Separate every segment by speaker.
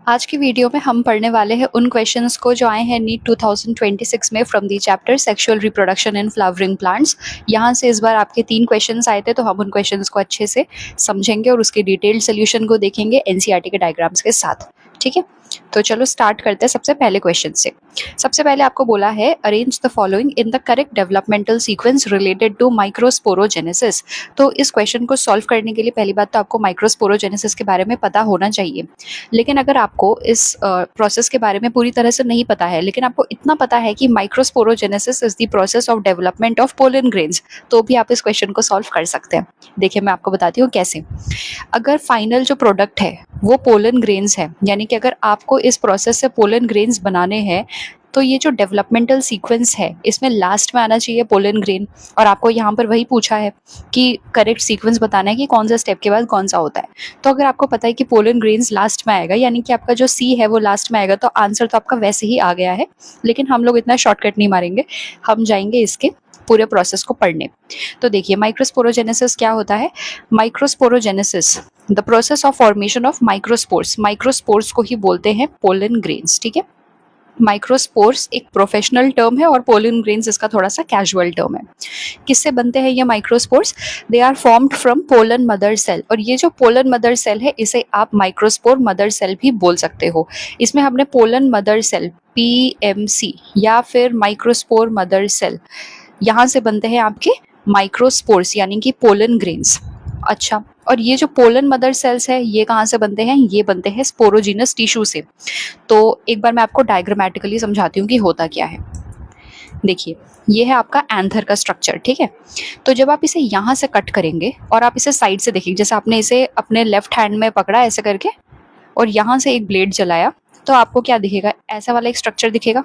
Speaker 1: आज की वीडियो में हम पढ़ने वाले हैं उन क्वेश्चंस को जो आए हैं नीट 2026 में from the chapter sexual reproduction in flowering plants. यहाँ से इस बार आपके 3 क्वेश्चंस आए थे, तो हम उन क्वेश्चंस को अच्छे से समझेंगे और उसके डिटेल्ड सोल्यूशन को देखेंगे एनसीईआरटी के डायग्राम्स के साथ। ठीक है, तो चलो स्टार्ट करते हैं सबसे पहले क्वेश्चन से। सबसे पहले आपको बोला है arrange the following in the correct developmental sequence related to microsporogenesis. तो इस क्वेश्चन को सॉल्व करने के लिए पहली बात तो आपको माइक्रोस्पोरोजेनेसिस के बारे में पता होना चाहिए। लेकिन अगर आपको इस प्रोसेस के बारे में पूरी तरह से नहीं पता है, लेकिन आपको इतना पता है कि microsporogenesis is the process of development of pollen grains, तो भी आप इस क्वेश्चन को सॉल्व कर सकते हैं। देखिए मैं आपको बताती हूँ कैसे। अगर फाइनल जो प्रोडक्ट है वो पोलन ग्रेन्स है, यानी कि अगर आपको इस प्रोसेस से पोलन ग्रेन्स बनाने हैं, तो ये जो डेवलपमेंटल सीक्वेंस है इसमें लास्ट में आना चाहिए पोलन ग्रेन। और आपको यहाँ पर वही पूछा है कि करेक्ट सीक्वेंस बताना है कि कौन सा स्टेप के बाद कौन सा होता है। तो अगर आपको पता है कि पोलन ग्रेन्स लास्ट में आएगा, यानी कि आपका जो सी है वो लास्ट में आएगा, तो आंसर तो आपका वैसे ही आ गया है। लेकिन हम लोग इतना शॉर्टकट नहीं मारेंगे, हम जाएंगे इसके पूरे प्रोसेस को पढ़ने। तो देखिए माइक्रोस्पोरोजेनेसिस क्या होता है। Microsporogenesis the process of formation of microspores. Microspores को ही बोलते हैं पोलन ग्रेन्स। ठीक है, माइक्रोस्पोर्स एक प्रोफेशनल टर्म है और पोलन ग्रेन्स इसका थोड़ा सा कैजुअल टर्म है। किससे बनते हैं ये microspores? They are formed from pollen mother cell. और ये जो पोलन मदर सेल है इसे आप माइक्रोस्पोर मदर सेल भी बोल सकते हो। इसमें हमने पोलन मदर सेल पीएमसी या फिर माइक्रोस्पोर मदर सेल, यहाँ से बनते हैं आपके माइक्रोस्पोर्स यानी कि पोलन ग्रेन्स। अच्छा, और ये जो पोलन मदर सेल्स है ये कहाँ से बनते हैं? ये बनते हैं स्पोरोजिनस टिश्यू से। तो एक बार मैं आपको डायग्रामेटिकली समझाती हूँ कि होता क्या है। देखिए ये है आपका एंथर का स्ट्रक्चर। ठीक है, तो जब आप इसे यहाँ से कट करेंगे और आप इसे साइड से देखिए, जैसे आपने इसे अपने लेफ्ट हैंड में पकड़ा ऐसे करके और यहाँ से एक ब्लेड जलाया, तो आपको क्या दिखेगा? ऐसा वाला एक स्ट्रक्चर दिखेगा।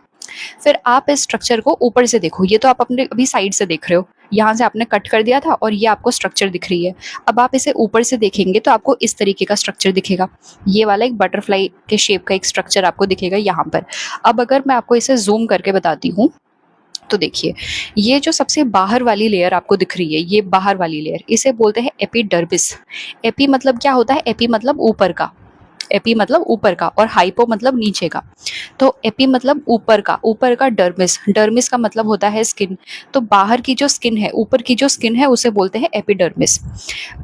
Speaker 1: फिर आप इस स्ट्रक्चर को ऊपर से देखो, ये तो आप अपने अभी साइड से देख रहे हो, यहाँ से आपने कट कर दिया था और ये आपको स्ट्रक्चर दिख रही है। अब आप इसे ऊपर से देखेंगे तो आपको इस तरीके का स्ट्रक्चर दिखेगा। ये वाला एक बटरफ्लाई के शेप का एक स्ट्रक्चर आपको दिखेगा यहाँ पर। अब अगर मैं आपको इसे जूम करके बताती हूँ तो देखिए ये जो सबसे बाहर वाली लेयर आपको दिख रही है, ये बाहर वाली लेयर, इसे बोलते हैं एपिडर्मिस। एपी मतलब क्या होता है? एपी मतलब ऊपर का, एपी मतलब ऊपर का, और हाइपो मतलब नीचे का। तो एपी मतलब ऊपर का, ऊपर का डर्मिस, डर्मिस का मतलब होता है स्किन। तो बाहर की जो स्किन है, ऊपर की जो स्किन है उसे बोलते हैं एपिडर्मिस।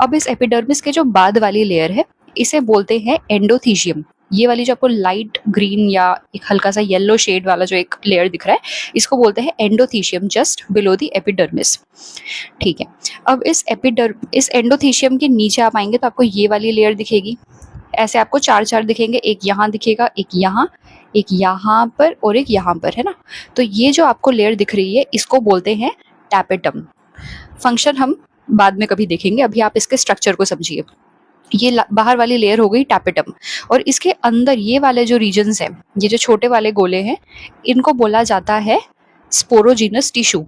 Speaker 1: अब इस एपिडर्मिस के जो बाद वाली लेयर है इसे बोलते हैं एंडोथीशियम। ये वाली जो आपको लाइट ग्रीन या एक हल्का सा येलो शेड वाला जो एक लेयर दिख रहा है इसको बोलते हैं endothecium, just below the epidermis. ठीक है, अब इस एंडोथीशियम के नीचे आप आएंगे तो आपको ये वाली लेयर दिखेगी। ऐसे आपको 4 दिखेंगे, एक यहाँ दिखेगा, एक यहाँ पर और एक यहाँ पर, है ना। तो ये जो आपको लेयर दिख रही है इसको बोलते हैं टैपेटम। फंक्शन हम बाद में कभी देखेंगे, अभी आप इसके स्ट्रक्चर को समझिए। ये बाहर वाली लेयर हो गई टैपेटम, और इसके अंदर ये वाले जो रीजन्स हैं, ये जो छोटे वाले गोले हैं, इनको बोला जाता है स्पोरोजीनस टिश्यू।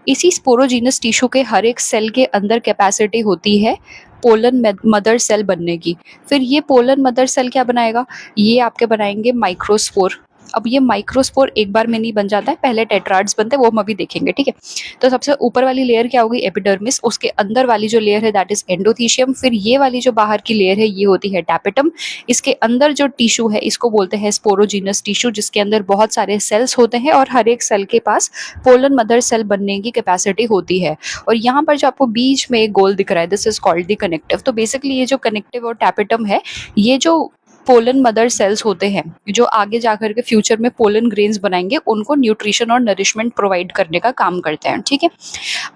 Speaker 1: इसी स्पोरोजीनस टिश्यू के हर एक सेल के अंदर कैपेसिटी होती है पोलन मदर सेल बनने की। फिर ये पोलन मदर सेल क्या बनाएगा? ये आपके बनाएंगे माइक्रोस्पोर। अब ये माइक्रोस्पोर एक बार में नहीं बन जाता है, पहले टेट्राड्स बनते हैं, वो हम अभी देखेंगे। ठीक है, तो सबसे ऊपर वाली लेयर क्या होगी? एपिडर्मिस। उसके अंदर वाली जो लेयर है दैट इज एंडोथीशियम। फिर ये वाली जो बाहर की लेयर है ये होती है टैपेटम। इसके अंदर जो टिश्यू है इसको बोलते हैं स्पोरोजीनस टिश्यू, जिसके अंदर बहुत सारे सेल्स होते हैं और हर एक सेल के पास पोलन मदर सेल बनने की कैपेसिटी होती है। और यहाँ पर जो आपको बीच में एक गोल दिख रहा है, this is called the connective. तो बेसिकली ये जो कनेक्टिव और टैपेटम है, ये जो पोलन मदर सेल्स होते हैं जो आगे जाकर के फ्यूचर में पोलन ग्रेन्स बनाएंगे, उनको न्यूट्रिशन और नरिशमेंट प्रोवाइड करने का काम करते हैं। ठीक है,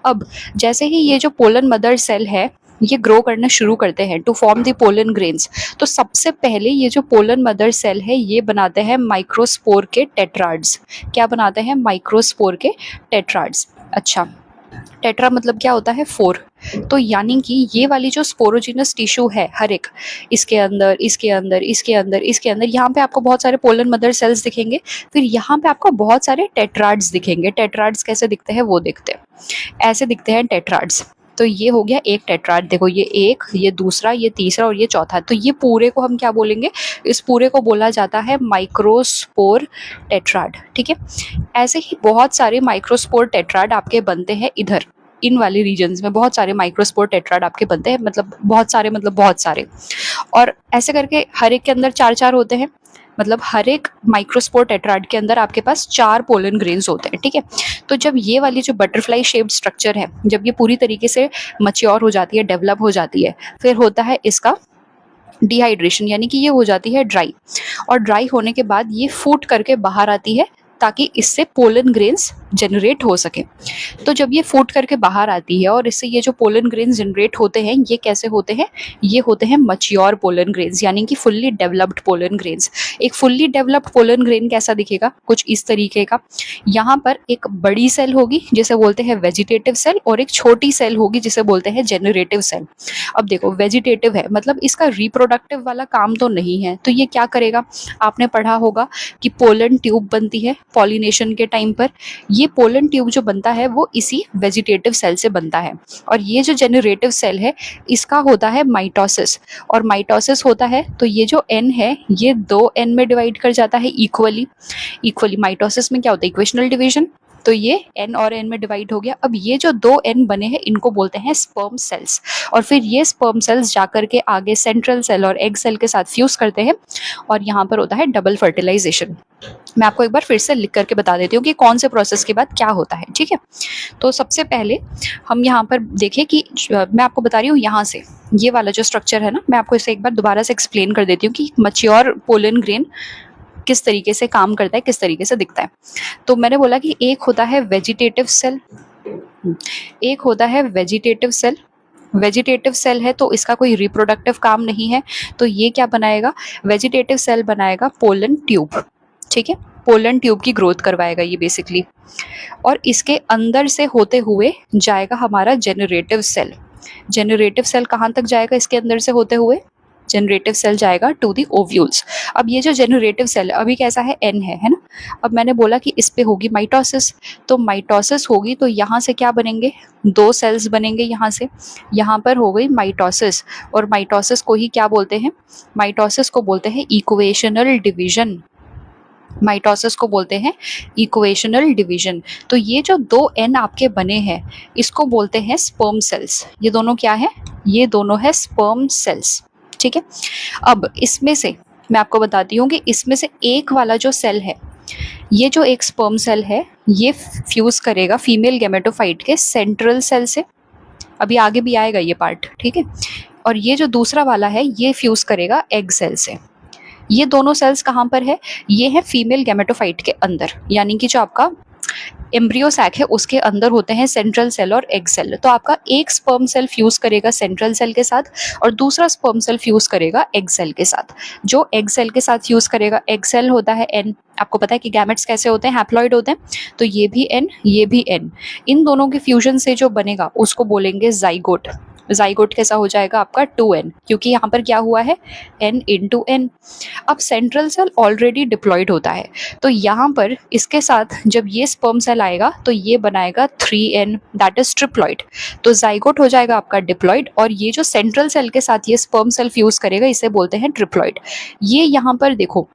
Speaker 1: अब जैसे ही ये जो पोलन मदर सेल है ये ग्रो करना शुरू करते हैं to form the pollen grains, तो सबसे पहले ये जो पोलन मदर सेल है ये बनाते हैं माइक्रोस्पोर के टेट्राड्स। क्या बनाते हैं? माइक्रोस्पोर के टेट्राड्स। अच्छा, टेट्रा मतलब क्या होता है? 4। तो यानी कि ये वाली जो स्पोरोजिनस टिश्यू है हर एक, इसके अंदर, इसके अंदर, इसके अंदर, इसके अंदर, यहाँ पे आपको बहुत सारे पोलन मदर सेल्स दिखेंगे। फिर यहाँ पे आपको बहुत सारे टेट्राड्स दिखेंगे। टेट्राड्स कैसे दिखते हैं वो देखते हैं, ऐसे दिखते हैं टेट्राड्स। तो ये हो गया एक टेट्राड, देखो ये एक, ये दूसरा, ये तीसरा और ये चौथा। तो ये पूरे को हम क्या बोलेंगे? इस पूरे को बोला जाता है माइक्रोस्पोर टेट्राड। ठीक है, ऐसे ही बहुत सारे माइक्रोस्पोर टेट्राड आपके बनते हैं इधर, इन वाले रीजन्स में बहुत सारे माइक्रोस्पोर टेट्राड आपके बनते हैं, मतलब बहुत सारे, मतलब बहुत सारे। और ऐसे करके हर एक के अंदर 4 होते हैं, मतलब हर एक माइक्रोस्पोर टेट्राड के अंदर आपके पास 4 पोलन ग्रेन्स होते हैं, ठीक है। तो जब ये वाली जो बटरफ्लाई शेप्ड स्ट्रक्चर है, जब ये पूरी तरीके से मैच्योर हो जाती है, डेवलप हो जाती है, फिर होता है इसका डिहाइड्रेशन, यानी कि ये हो जाती है ड्राई, और ड्राई होने के बाद ये फूट करके बाहर आती है ताकि इससे पोलन ग्रेन्स जनरेट हो सके। तो जब ये फूट करके बाहर आती है और इससे ये जो पोलन ग्रेन्स जनरेट होते हैं, ये कैसे होते हैं? ये होते हैं मैच्योर पोलन ग्रेन्स, यानी कि फुल्ली डेवलप्ड पोलन ग्रेन्स। एक फुल्ली डेवलप्ड पोलन ग्रेन कैसा दिखेगा? कुछ इस तरीके का। यहाँ पर एक बड़ी सेल होगी जिसे बोलते हैं वेजिटेटिव सेल, और एक छोटी सेल होगी जिसे बोलते हैं जेनरेटिव सेल। अब देखो, वेजिटेटिव है मतलब इसका रिप्रोडक्टिव वाला काम तो नहीं है, तो ये क्या करेगा? आपने पढ़ा होगा कि पोलन ट्यूब बनती है पॉलिनेशन के टाइम पर। ये पोलन ट्यूब जो बनता है वो इसी वेजिटेटिव सेल से बनता है। और ये जो जेनरेटिव सेल है, इसका होता है माइटोसिस, और माइटोसिस होता है तो ये जो एन है ये 2 एन में डिवाइड कर जाता है इक्वली। माइटोसिस में क्या होता है? Equational division. तो ये एन और एन में डिवाइड हो गया। अब ये जो 2 एन बने हैं इनको बोलते हैं स्पर्म सेल्स, और फिर ये स्पर्म सेल्स जाकर के आगे सेंट्रल सेल और एग सेल के साथ फ्यूज करते हैं, और यहाँ पर होता है डबल फर्टिलाइजेशन। मैं आपको एक बार फिर से लिख करके बता देती हूँ कि कौन से प्रोसेस के बाद क्या होता है, ठीक है। तो सबसे पहले हम यहाँ पर देखें कि मैं आपको बता रही हूँ यहाँ से, ये वाला जो स्ट्रक्चर है ना, मैं आपको इसे एक बार दोबारा से एक्सप्लेन कर देती हूँ कि मैच्योर पोलन ग्रेन किस तरीके से काम करता है, किस तरीके से दिखता है। तो मैंने बोला कि एक होता है वेजिटेटिव सेल, एक होता है वेजिटेटिव सेल। वेजिटेटिव सेल है तो इसका कोई रिप्रोडक्टिव काम नहीं है, तो ये क्या बनाएगा? वेजिटेटिव सेल बनाएगा पोलन ट्यूब, ठीक है। पोलन ट्यूब की ग्रोथ करवाएगा ये बेसिकली, और इसके अंदर से होते हुए जाएगा हमारा जेनरेटिव सेल। जेनरेटिव सेल कहाँ तक जाएगा इसके अंदर से होते हुए? जनरेटिव सेल जाएगा टू दी ओव्यूल्स। अब ये जो जनरेटिव सेल अभी कैसा है? एन है ना। अब मैंने बोला कि इस पे होगी माइटोसिस, तो माइटोसिस होगी तो यहाँ से क्या बनेंगे? 2 सेल्स बनेंगे यहाँ से। यहाँ पर हो गई माइटोसिस, और माइटोसिस को ही क्या बोलते हैं? माइटोसिस को बोलते हैं इक्वेशनल डिवीजन। माइटोसिस को बोलते हैं इक्वेशनल डिवीजन। तो ये जो 2 एन आपके बने हैं इसको बोलते हैं स्पर्म सेल्स। ये दोनों क्या है? ये दोनों है स्पर्म सेल्स, ठीक है। अब इसमें से मैं आपको बताती हूँ कि इसमें से एक वाला जो सेल है, ये जो एक स्पर्म सेल है, ये फ्यूज करेगा फीमेल गैमेटोफाइट के सेंट्रल सेल से। अभी आगे भी आएगा ये पार्ट, ठीक है। और ये जो दूसरा वाला है ये फ्यूज करेगा एग सेल से। ये दोनों सेल्स कहाँ पर है? ये है फीमेल गैमेटोफाइट के अंदर, यानी कि जो आपका एम्ब्रियो सैक है उसके अंदर होते हैं सेंट्रल सेल और एग सेल। तो आपका एक स्पर्म सेल फ्यूज करेगा सेंट्रल सेल के साथ, और दूसरा स्पर्म सेल फ्यूज करेगा एग सेल के साथ। जो एग सेल के साथ फ्यूज करेगा, एग सेल होता है एन। आपको पता है कि गैमेट्स कैसे होते हैं? हैप्लॉइड होते हैं, तो ये भी एन, ये भी एन। इन दोनों के फ्यूजन से जो बनेगा उसको बोलेंगे जाइगोट। जाइगोट कैसा हो जाएगा आपका? 2n, क्योंकि यहाँ पर क्या हुआ है? n into N. अब सेंट्रल सेल ऑलरेडी डिप्लॉयड होता है, तो यहाँ पर इसके साथ जब ये स्पर्म सेल आएगा तो ये बनाएगा 3n, दैट इज ट्रिप्लॉइड। तो जाइगोट हो जाएगा आपका डिप्लॉयड, और ये जो सेंट्रल सेल के साथ ये स्पर्म सेल फ्यूज करेगा इसे बोलते हैं ट्रिप्लॉइड। ये यहाँ पर देखो,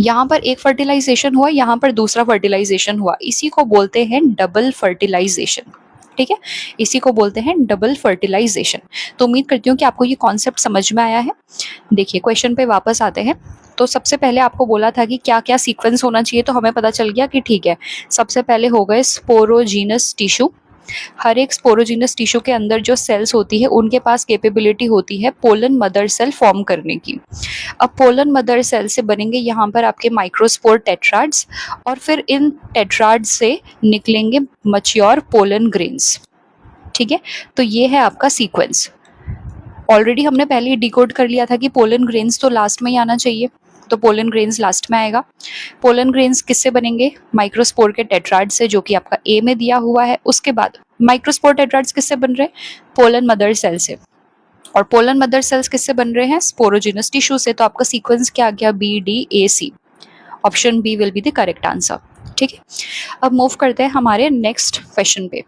Speaker 1: यहाँ पर एक फर्टिलाइजेशन हुआ, यहाँ पर दूसरा फर्टिलाइजेशन हुआ, इसी को बोलते हैं डबल फर्टिलाइजेशन, ठीक है। इसी को बोलते हैं डबल फर्टिलाइजेशन। तो उम्मीद करती हूँ कि आपको ये कॉन्सेप्ट समझ में आया है। देखिए क्वेश्चन पे वापस आते हैं। तो सबसे पहले आपको बोला था कि क्या क्या सीक्वेंस होना चाहिए, तो हमें पता चल गया कि ठीक है, सबसे पहले हो गए स्पोरोजीनस टिश्यू। हर एक स्पोरोजीनस टिश्यू के अंदर जो सेल्स होती है उनके पास कैपेबिलिटी होती है पोलन मदर सेल फॉर्म करने की। अब पोलन मदर सेल से बनेंगे यहाँ पर आपके माइक्रोस्पोर टेट्राड्स, और फिर इन टेट्राड्स से निकलेंगे मैच्योर पोलन ग्रेन्स, ठीक है। तो ये है आपका सीक्वेंस। ऑलरेडी हमने पहले ही डिकोड कर लिया था कि पोलन ग्रेन्स तो लास्ट में ही आना चाहिए, तो पोलन ग्रेन्स लास्ट में आएगा। पोलन ग्रेन्स किससे बनेंगे? माइक्रोस्पोर के टेट्राड से, जो कि आपका ए में दिया हुआ है। उसके बाद माइक्रोस्पोर टेट्राड्स किससे बन रहे हैं? पोलन मदर सेल से। और पोलन मदर सेल्स किससे बन रहे हैं? स्पोरोजिनस टिश्यू से। तो आपका सीक्वेंस क्या आ गया? BDAC। Option B will be the correct answer, ठीक है। अब मूव करते हैं हमारे नेक्स्ट क्वेश्चन पे।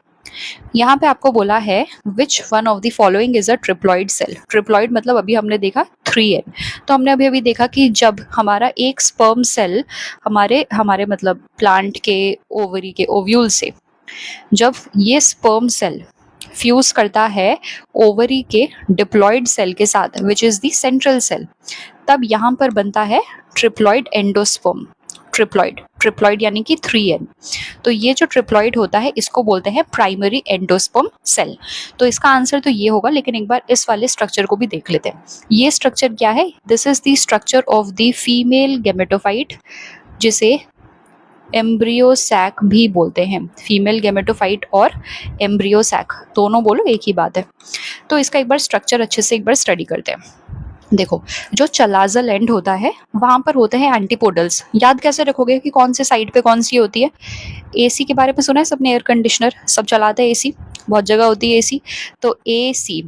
Speaker 1: यहाँ पे आपको बोला है which one of the following is a triploid cell. Triploid मतलब अभी हमने देखा 3n। तो हमने अभी देखा कि जब हमारा एक स्पर्म सेल हमारे मतलब प्लांट के ओवरी के ओव्यूल से, जब ये स्पर्म सेल फ्यूज करता है ओवरी के डिप्लॉइड सेल के साथ, which is the central cell, तब यहाँ पर बनता है ट्रिप्लॉइड एंडोस्पर्म। ट्रिप्लॉइड यानी कि 3N। तो ये जो ट्रिप्लॉइड होता है इसको बोलते हैं प्राइमरी एंडोस्पर्म सेल। तो इसका आंसर तो ये होगा, लेकिन एक बार इस वाले स्ट्रक्चर को भी देख लेते हैं। ये स्ट्रक्चर क्या है? This is the structure of the female gametophyte, जिसे एम्ब्रियो सैक भी बोलते हैं। फीमेल गेमेटोफाइट और एम्ब्रियो सैक दोनों बोलो एक ही बात है। तो इसका एक बार स्ट्रक्चर अच्छे से एक बार स्टडी करते हैं। देखो, जो चलाजल एंड होता है वहां पर होते हैं एंटीपोडल्स। याद कैसे रखोगे कि कौन से साइड पे कौन सी होती है? एसी के बारे में सुना है सबने? एयर कंडीशनर सब चलाते हैं, एसी बहुत जगह होती है एसी। तो एसी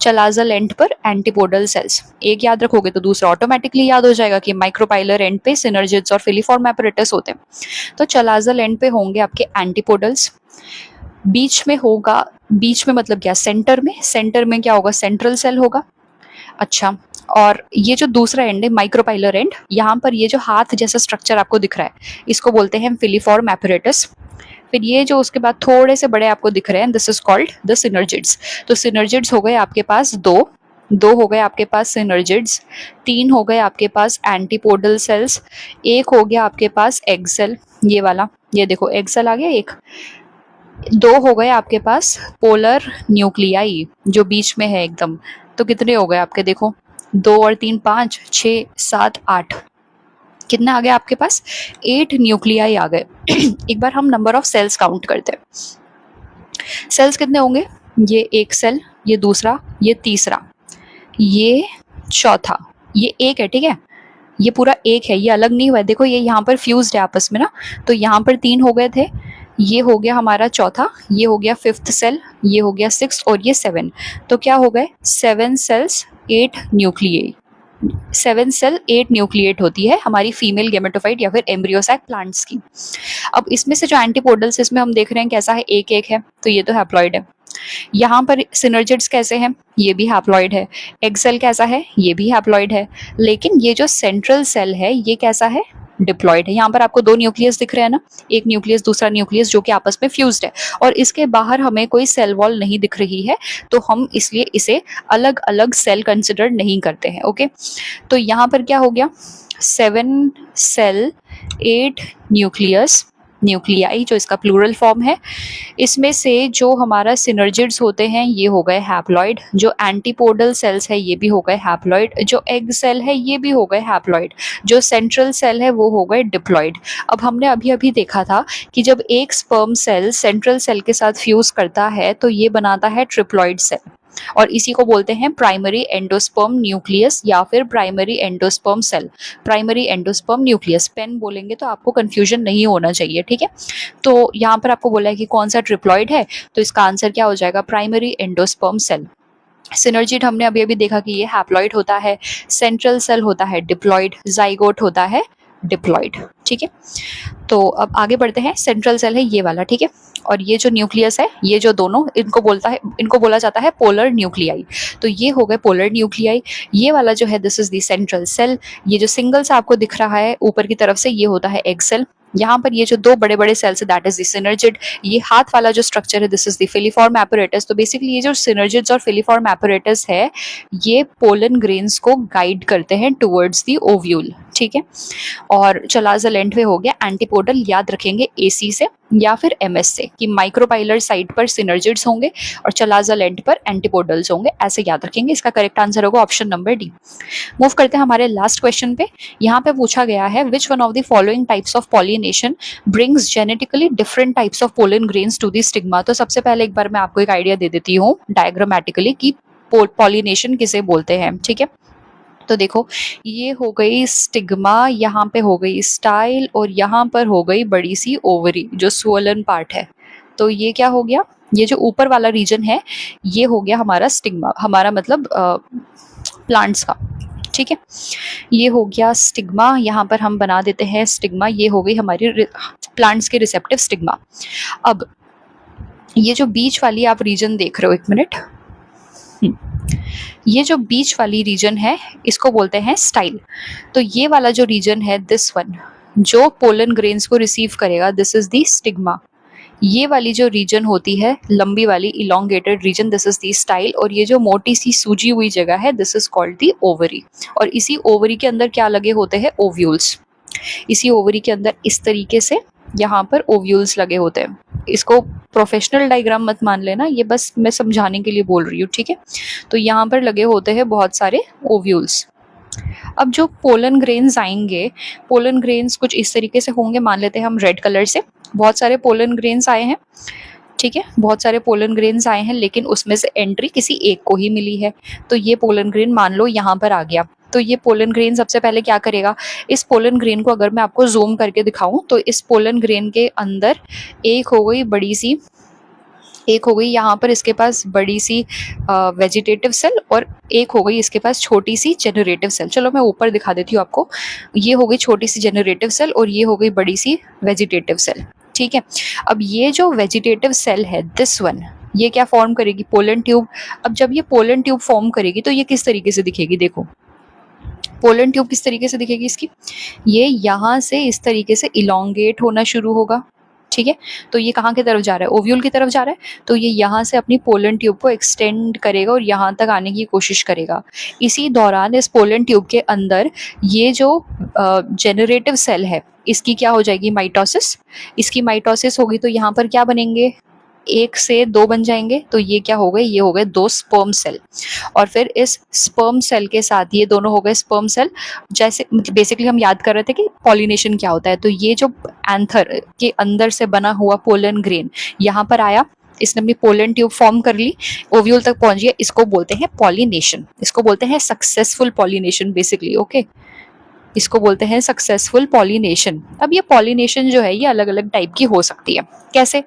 Speaker 1: चलाजल एंड पर एंटीपोडल सेल्स, एक याद रखोगे तो दूसरा ऑटोमेटिकली याद हो जाएगा कि माइक्रोपाइलर एंड पे सिनर्जिड्स और फिलीफॉर्म एपरेटस होते हैं। तो चलाजल एंड पे होंगे आपके एंटीपोडल्स। बीच में होगा, बीच में मतलब क्या? सेंटर में क्या होगा? सेंट्रल सेल होगा। अच्छा, और ये जो दूसरा एंड है माइक्रोपाइलर एंड, यहाँ पर ये जो हाथ जैसा स्ट्रक्चर आपको दिख रहा है इसको बोलते हैं फिलीफॉर्म एपरेटस। फिर ये जो उसके बाद थोड़े से बड़े आपको दिख रहे हैं, this is called the synergids. तो सिनर्जिड्स हो गए आपके पास दो हो गए आपके पास सिनर्जिड्स, 3 हो गए आपके पास एंटीपोडल सेल्स, एक हो गया आपके पास एग सेल, ये वाला, ये देखो एग सेल आ गया एक। 2 हो गए आपके पास पोलर न्यूक्लियाई जो बीच में है एकदम। तो कितने हो गए आपके? देखो 2 और 3 5 6 7 8, कितना आ गया आपके पास? 8 न्यूक्लियाई आ गए। एक बार हम नंबर ऑफ सेल्स काउंट करते हैं। सेल्स कितने होंगे? ये एक सेल, ये दूसरा, ये तीसरा, ये चौथा, ये एक है, ठीक है? ये पूरा एक है, ये अलग नहीं हुआ है। देखो ये यहाँ पर फ्यूज्ड है आपस में ना, तो यहाँ पर 3 हो गए थे, ये हो गया हमारा चौथा, ये हो गया 5th सेल, ये हो गया 6 और ये 7। तो क्या हो गए? 7 सेल्स 8 न्यूक्लियाई। 7 सेल 8 न्यूक्लिएट होती है हमारी फीमेल गेमेटोफाइट या फिर एम्ब्रियोसैक प्लांट्स की। अब इसमें से जो एंटीपोडल्स इसमें हम देख रहे हैं कैसा है? एक है, तो ये तो हैप्लॉइड है। यहाँ पर सिनर्जिड्स कैसे हैं? ये भी हैप्लॉइड है। एग सेल कैसा है? ये भी हैप्लॉइड है। लेकिन ये जो सेंट्रल सेल है ये कैसा है? डिप्लॉइड है। यहाँ पर आपको 2 न्यूक्लियस दिख रहे हैं ना, एक न्यूक्लियस दूसरा न्यूक्लियस जो कि आपस में फ्यूज्ड है, और इसके बाहर हमें कोई सेल वॉल नहीं दिख रही है, तो हम इसलिए इसे अलग अलग सेल कंसिडर नहीं करते हैं। ओके, तो यहाँ पर क्या हो गया? 7 सेल 8 न्यूक्लियाई जो इसका प्लूरल फॉर्म है। इसमें से जो हमारा सिनर्जिड्स होते हैं ये हो गए हैप्लॉइड, जो एंटीपोडल सेल्स है ये भी हो गए हैप्लॉइड, जो एग सेल है ये भी हो गए हैप्लॉइड, जो सेंट्रल सेल है वो हो गए डिप्लॉइड। अब हमने अभी अभी देखा था कि जब एक स्पर्म सेल सेंट्रल सेल के साथ फ्यूज करता है तो ये बनाता है ट्रिप्लॉइड सेल, और इसी को बोलते हैं प्राइमरी एंडोस्पर्म न्यूक्लियस या फिर primary endosperm cell. Primary endosperm nucleus PEN बोलेंगे तो आपको कंफ्यूजन नहीं होना चाहिए, ठीक है? तो यहाँ पर आपको बोला है कि कौन सा ट्रिप्लॉइड है, तो इसका आंसर क्या हो जाएगा? Primary endosperm cell. सिनर्जिड हमने अभी अभी देखा कि ये हैप्लॉइड होता है, सेंट्रल सेल होता है डिप्लॉइड, जाइगोट होता है डिप्लॉइड, ठीक है? तो अब आगे बढ़ते हैं। सेंट्रल सेल है ये वाला, ठीक है? और ये जो न्यूक्लियस है, ये जो दोनों, इनको बोला जाता है पोलर न्यूक्लियाई। तो ये हो गए पोलर न्यूक्लियाई। ये वाला जो है this is the central cell. ये जो सिंगल सा आपको दिख रहा है ऊपर की तरफ से ये होता है एग सेल। यहाँ पर ये जो 2 बड़े बड़े सेल्स है दैट इज द सिनर्जिड। ये हाथ वाला जो स्ट्रक्चर है this is the filiform apparatus. तो बेसिकली ये जो सिनर्जिड्स और फिलीफॉर्म एपरेटस है ये पोलन ग्रेन्स को गाइड करते हैं टुवर्ड्स द ओव्यूल, ठीक है? और चलाजल एंड पे हो गया एंटीपोडल, याद रखेंगे एसी से या फिर एमएस से कि माइक्रोपाइलर साइड पर सिनर्जिड्स होंगे और चलाजल एंड पर एंटीपोडल्स होंगे, ऐसे याद रखेंगे। इसका करेक्ट आंसर होगा ऑप्शन नंबर डी। मूव करते हैं हमारे लास्ट क्वेश्चन पे। यहाँ पे पूछा गया है which one of the following types of pollination brings genetically different types of pollen grains to the stigma. तो सबसे पहले एक बार मैं आपको एक आइडिया दे देती हूँ डायग्रामेटिकली कि पॉलिनेशन किसे बोलते हैं, ठीक है? तो देखो ये हो गई स्टिग्मा, यहाँ पे हो गई स्टाइल, और यहाँ पर हो गई बड़ी सी ओवरी जो स्वोलन पार्ट है। तो ये क्या हो गया? ये जो ऊपर वाला रीजन है ये हो गया हमारा स्टिग्मा, हमारा मतलब प्लांट्स का, ठीक है? ये हो गया स्टिग्मा, यहाँ पर हम बना देते हैं स्टिग्मा। ये हो गई हमारी प्लांट्स के रिसेप्टिव स्टिग्मा। अब ये जो बीच वाली आप रीजन देख रहे हो, एक मिनट, ये जो बीच वाली रीजन है इसको बोलते हैं स्टाइल। तो ये वाला जो रीजन है दिस वन जो पोलन ग्रेन्स को रिसीव करेगा दिस इज दी स्टिग्मा। ये वाली जो रीजन होती है लंबी वाली elongated region, this is the style, और ये जो मोटी सी सूजी हुई जगह है this is called the ovary. और इसी ओवरी के अंदर क्या लगे होते हैं, ओव्यूल्स। इसी ओवरी के अंदर इस तरीके से यहाँ पर ओव्यूल्स लगे होते हैं। इसको प्रोफेशनल डायग्राम मत मान लेना, ये बस मैं समझाने के लिए बोल रही हूँ, ठीक है। तो यहाँ पर लगे होते हैं बहुत सारे ओव्यूल्स। अब जो पोलन ग्रेन्स आएंगे, पोलन ग्रेन्स कुछ इस तरीके से होंगे, मान लेते हैं हम रेड कलर से। बहुत सारे पोलन ग्रेन्स आए हैं, ठीक है, बहुत सारे पोलन ग्रेन्स आए हैं, लेकिन उसमें से एंट्री किसी एक को ही मिली है। तो ये पोलन ग्रेन मान लो यहाँ पर आ गया। तो ये पोलन ग्रेन सबसे पहले क्या करेगा, इस पोलन ग्रेन को अगर मैं आपको जूम करके दिखाऊं तो इस पोलन ग्रेन के अंदर एक हो गई बड़ी सी, एक हो गई यहाँ पर इसके पास बड़ी सी वेजिटेटिव सेल, और एक हो गई इसके पास छोटी सी जेनरेटिव सेल। चलो मैं ऊपर दिखा देती हूँ आपको। ये हो गई छोटी सी जेनरेटिव सेल और ये हो गई बड़ी सी वेजिटेटिव सेल, ठीक है। अब ये जो वेजिटेटिव सेल है दिस वन, ये क्या फॉर्म करेगी, पोलन ट्यूब। अब जब ये पोलन ट्यूब फॉर्म करेगी तो ये किस तरीके से दिखेगी, देखो पोलन ट्यूब किस तरीके से दिखेगी इसकी, ये यहाँ से इस तरीके से इलोंगेट होना शुरू होगा, ठीक है। तो ये कहाँ की तरफ जा रहा है, ओव्यूल की तरफ जा रहा है। तो ये यहाँ से अपनी पोलन ट्यूब को एक्सटेंड करेगा और यहाँ तक आने की कोशिश करेगा। इसी दौरान इस पोलन ट्यूब के अंदर ये जो जेनरेटिव सेल है इसकी क्या हो जाएगी, माइटोसिस। इसकी माइटोसिस होगी तो यहाँ पर क्या बनेंगे, एक से दो बन जाएंगे। तो ये क्या हो गए, ये हो गए दो स्पर्म सेल। और फिर इस स्पर्म सेल के साथ ये दोनों हो गए स्पर्म सेल। जैसे बेसिकली हम याद कर रहे थे कि पॉलिनेशन क्या होता है, तो ये जो एंथर के अंदर से बना हुआ पोलन ग्रेन यहाँ पर आया, इसने अपनी पोलन ट्यूब फॉर्म कर ली, ओव्यूल तक पहुंच गया, इसको बोलते हैं पॉलिनेशन, इसको बोलते हैं सक्सेसफुल पॉलिनेशन बेसिकली, ओके। इसको बोलते हैं सक्सेसफुल पॉलिनेशन। अब ये पॉलिनेशन जो है ये अलग अलग टाइप की हो सकती है। कैसे,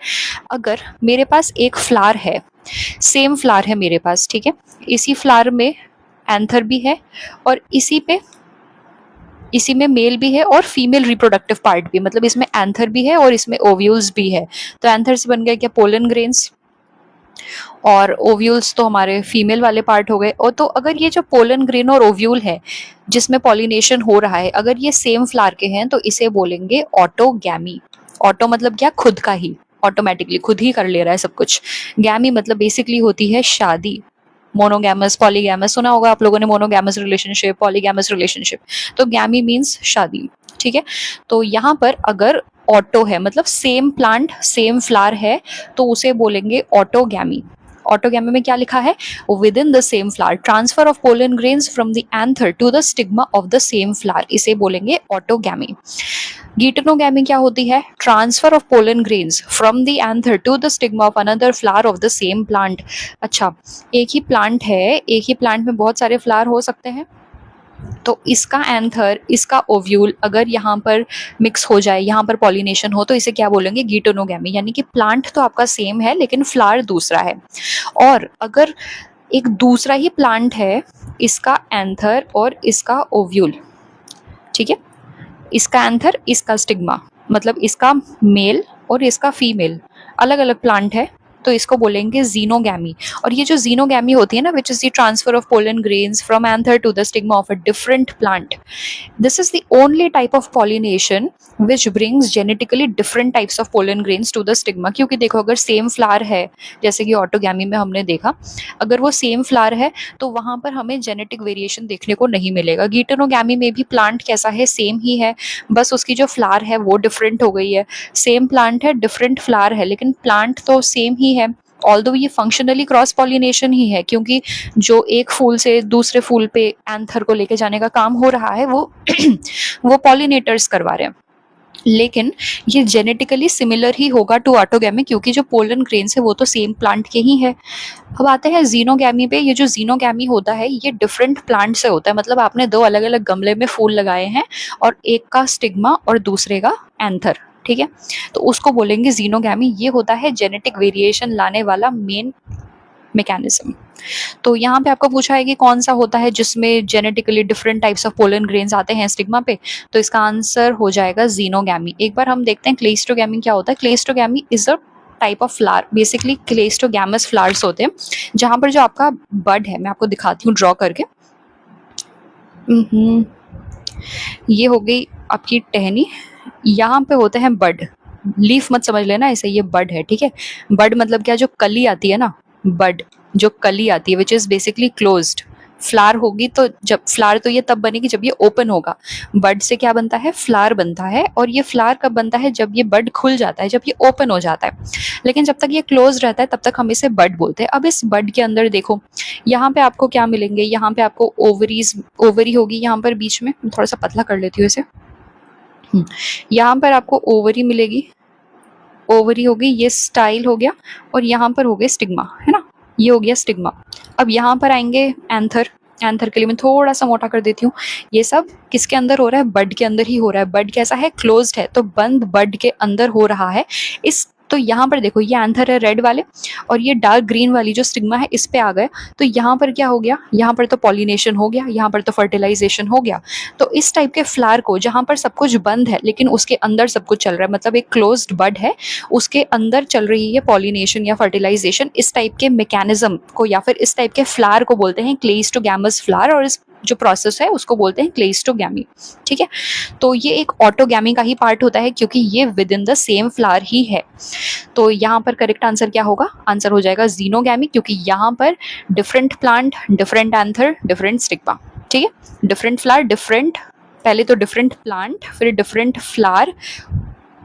Speaker 1: अगर मेरे पास एक फ्लावर है, सेम फ्लावर है मेरे पास, ठीक है, इसी फ्लावर में एंथर भी है और इसी में मेल भी है और फीमेल रिप्रोडक्टिव पार्ट भी, मतलब इसमें एंथर भी है और इसमें ओव्यूल्स भी है। तो एंथर से बन गया क्या, पोलन ग्रेन्स, और ओव्यूल्स तो हमारे फीमेल वाले पार्ट हो गए। और तो अगर ये जो पोलन ग्रेन और ओव्यूल है जिसमें पॉलिनेशन हो रहा है, अगर ये सेम फ्लावर के हैं तो इसे बोलेंगे ऑटोगैमी। ऑटो मतलब क्या, खुद का ही, ऑटोमेटिकली खुद ही कर ले रहा है सब कुछ। गैमी मतलब बेसिकली होती है शादी। मोनोगैमस, पॉलीगैमस सुना होगा आप लोगों ने, मोनोगैमस रिलेशनशिप, पॉलीगैमस रिलेशनशिप। तो गैमी मीन्स शादी, ठीक है। तो यहाँ पर अगर ऑटो है मतलब सेम प्लांट सेम फ्लावर है तो उसे बोलेंगे ऑटोगैमी। ऑटोगैमी में क्या लिखा है, within the same flower transfer of pollen grains from the anther to the stigma of the same flower, इसे बोलेंगे ऑटोगैमी। गीटोनोगैमी क्या होती है, transfer of pollen grains from the anther to the stigma of another flower of the same plant. अच्छा, एक ही plant है, एक ही plant में बहुत सारे फ्लावर हो सकते हैं, तो इसका एंथर इसका ओव्यूल अगर यहाँ पर मिक्स हो जाए, यहाँ पर पॉलिनेशन हो, तो इसे क्या बोलेंगे, गीटोनोगैमी। यानी कि प्लांट तो आपका सेम है लेकिन फ्लावर दूसरा है। और अगर एक दूसरा ही प्लांट है, इसका एंथर और इसका ओव्यूल, ठीक है, इसका एंथर इसका स्टिग्मा, मतलब इसका मेल और इसका फीमेल अलग अलग प्लांट है, तो इसको बोलेंगे जीनोगैमी। और ये जो जीनोगैमी होती है ना, which is the transfer of pollen grains from anther to the stigma of a different plant, this is the only type of pollination which brings genetically different types of pollen grains to the stigma. क्योंकि देखो अगर same flower है, जैसे कि autogamy में हमने देखा, अगर वो सेम फ्लावर है तो वहां पर हमें जेनेटिक वेरिएशन देखने को नहीं मिलेगा। गीटोनोगैमी में भी प्लांट कैसा है, सेम ही है, बस उसकी जो फ्लावर है वो डिफरेंट हो गई है। सेम प्लांट है, डिफरेंट फ्लावर है, लेकिन प्लांट तो सेम ही है। ऑल्दो ये फंक्शनली क्रॉस पॉलिनेशन ही है, क्योंकि जो एक फूल से दूसरे फूल पे एंथर को लेके जाने का काम हो रहा है वो वो पॉलिनेटर्स करवा रहे हैं, लेकिन ये जेनेटिकली सिमिलर ही होगा टू ऑटोगैमी, क्योंकि जो पोलन ग्रेन्स है वो तो सेम प्लांट के ही है। अब आते हैं जीनोगैमी पे। ये जो जीनोगैमी होता है ये डिफरेंट प्लांट से होता है, मतलब आपने दो अलग अलग गमले में फूल लगाए हैं और एक का स्टिग्मा और दूसरे का एंथर, ठीक है, तो उसको बोलेंगे जीनोगैमी। ये होता है जेनेटिक वेरिएशन लाने वाला मेन मैकेनिज्म। तो यहाँ पे आपको पूछा है कि कौन सा होता है जिसमें genetically different types of pollen grains आते हैं स्टिग्मा पे, तो इसका आंसर हो जाएगा जीनोगैमी। एक बार हम देखते हैं क्लेस्टोगैमी क्या होता है। Cleistogamy is a type of flower, basically cleistogamous flowers होते हैं, जहाँ पर जो आपका बड है, मैं आपको दिखाती हूँ ड्रॉ करके। ये हो गई आपकी टहनी, यहाँ पे होते हैं बड, लीफ मत समझ लेना इसे, ये बड है, ठीक है। बड मतलब क्या, जो कली आती है ना, बड जो कली आती है which is basically closed. Flower होगी तो, जब फ्लावर तो ये तब बनेगी जब ये ओपन होगा। बड से क्या बनता है, फ्लावर बनता है, और ये फ्लावर कब बनता है, जब ये बड खुल जाता है, जब ये ओपन हो जाता है। लेकिन जब तक ये क्लोज रहता है तब तक हम इसे बड बोलते हैं। अब इस बड के अंदर देखो, यहाँ पे आपको क्या मिलेंगे, यहाँ पे आपको ओवरीज, ओवरी होगी यहाँ पर बीच में, थोड़ा सा पतला कर लेती हूँ इसे। यहाँ पर आपको ओवरी मिलेगी, ओवरी हो गई, ये स्टाइल हो गया, और यहाँ पर हो गया स्टिग्मा, है ना, ये हो गया स्टिग्मा। अब यहाँ पर आएंगे एंथर। एंथर के लिए मैं थोड़ा सा मोटा कर देती हूँ। ये सब किसके अंदर हो रहा है, बड के अंदर ही हो रहा है। बड कैसा है, क्लोज्ड है, तो बंद बड के अंदर हो रहा है। इस तो यहाँ पर देखो, ये एंथर है रेड वाले, और ये डार्क ग्रीन वाली जो स्टिग्मा है इस पे आ गए। तो यहाँ पर क्या हो गया, यहाँ पर तो पॉलिनेशन हो गया, यहाँ पर तो फर्टिलाइजेशन हो गया। तो इस टाइप के फ्लावर को, जहाँ पर सब कुछ बंद है लेकिन उसके अंदर सब कुछ चल रहा है, मतलब एक क्लोज्ड बड है, उसके अंदर चल रही है पॉलिनेशन या फर्टिलाइजेशन, इस टाइप के मैकेनिज्म को या फिर इस टाइप के फ्लावर को बोलते हैं क्लेइस्टोगैमस फ्लावर, और इस जो प्रोसेस है उसको बोलते हैं क्लेइस्टोगैमी, ठीक है। तो ये एक ऑटोगैमी का ही पार्ट होता है, क्योंकि ये within the same flower ही है। तो यहाँ पर करेक्ट आंसर क्या होगा, आंसर हो जाएगा जीनोगैमी, क्योंकि यहाँ पर different plant, different anther, different stigma, ठीक है। डिफरेंट फ्लावर, डिफरेंट, पहले तो डिफरेंट प्लांट, फिर डिफरेंट फ्लावर,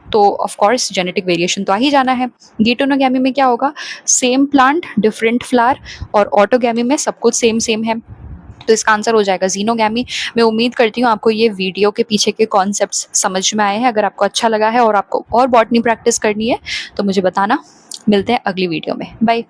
Speaker 1: तो ऑफ कोर्स जेनेटिक वेरिएशन तो आ ही जाना है। गीटोनोगैमी में क्या होगा, सेम प्लांट, डिफरेंट फ्लावर, और ऑटोगैमी में सब कुछ सेम सेम है, तो इसका आंसर हो जाएगा जीनोगैमी। मैं उम्मीद करती हूँ आपको ये वीडियो के पीछे के कॉन्सेप्ट्स समझ में आए हैं। अगर आपको अच्छा लगा है और आपको और बॉटनी प्रैक्टिस करनी है तो मुझे बताना। मिलते हैं अगली वीडियो में, बाय।